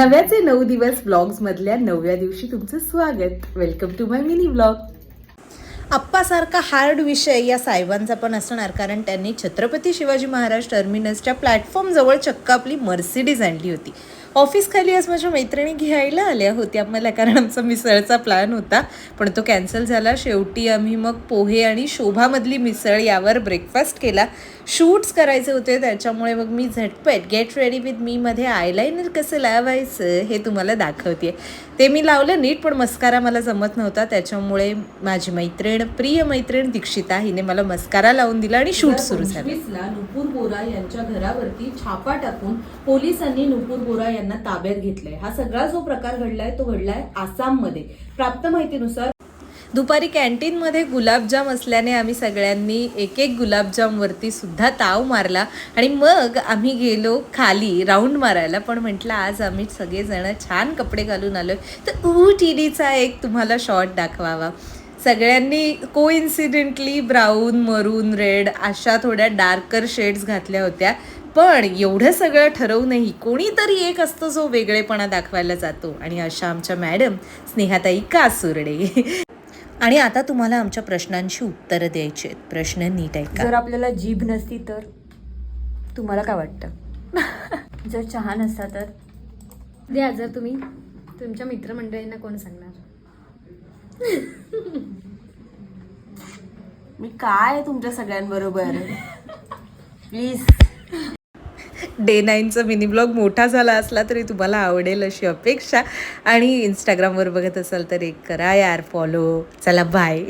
नव्याचे 9 दिवस व्लॉग्स मधल्या 9व्या दिवशी तुमचं स्वागत. Welcome to my mini vlog. आप्पासारखा हार्ड विषय या साहेबांचा पण असणार, कारण त्यांनी छत्रपती शिवाजी महाराज टर्मिनसच्या प्लॅटफॉर्म जवळ चक्क आपली मर्सिडीज आणली होती. ऑफिस खाली आज माझ्या मैत्रिणी घ्यायला आल्या होत्या मला, कारण आमचा मिसळचा प्लॅन होता पण तो कॅन्सल झाला. शेवटी आम्ही मग पोहे आणि शोभामधली मिसळ यावर ब्रेकफास्ट केला. शूट्स करायचे होते त्याच्यामुळे मग मी झटपट गेट रेडी विथ मी मध्ये आयलायनर कसं लावायचं हे तुम्हाला दाखवते. ते मी लावलं नीट, पण मस्कारा मला जमत नव्हता, त्याच्यामुळे माझी मैत्रीण, प्रिय मैत्रीण दीक्षिता हिने मला मस्कारा लावून दिला आणि शूट सुरू झालं. नुपूर बोरा यांच्या घरावरती छापा टाकून पोलिसांनी नुपूर बोरा यांना ताब्यात घेतलंय. हा सगळा जो प्रकार घडलाय तो घडलाय आसाममध्ये. प्राप्त माहितीनुसार दुपारी कॅन्टीनमध्ये गुलाबजाम असल्याने आम्ही सगळ्यांनी एक एक गुलाबजामवरती सुद्धा ताव मारला आणि मग आम्ही गेलो खाली राऊंड मारायला. पण म्हटलं आज आम्ही सगळेजण छान कपडे घालून आलो तर टीडीचा एक तुम्हाला शॉट दाखवावा. सगळ्यांनी कोइन्सिडेंटली ब्राऊन, मरून, रेड अशा थोड्या डार्कर शेड्स घातल्या होत्या. पण एवढं सगळं ठरवूनही कोणीतरी एक असतो जो वेगळेपणा दाखवायला जातो, आणि अशा आमच्या मॅडम स्नेहाताई कासुर्डे. आणि आता तुम्हाला आमच्या प्रश्नांची उत्तरं द्यायची आहेत. प्रश्न नीट ऐका. जर आपल्याला जीभ नसती तर तुम्हाला काय वाटतं? जर चहा नसता तर द्या. जर तुम्ही तुमच्या मित्रमंडळींना कोण सांगणार? मी काय तुमच्या सगळ्यांबरोबर प्लीज. डे 9चा मिनी ब्लॉग मोठा झाला असला तरी तुम्हाला आवडेल अशी अपेक्षा. आणि इंस्टाग्रामवर बघत असाल तर एक करा यार फॉलो. चला बाय.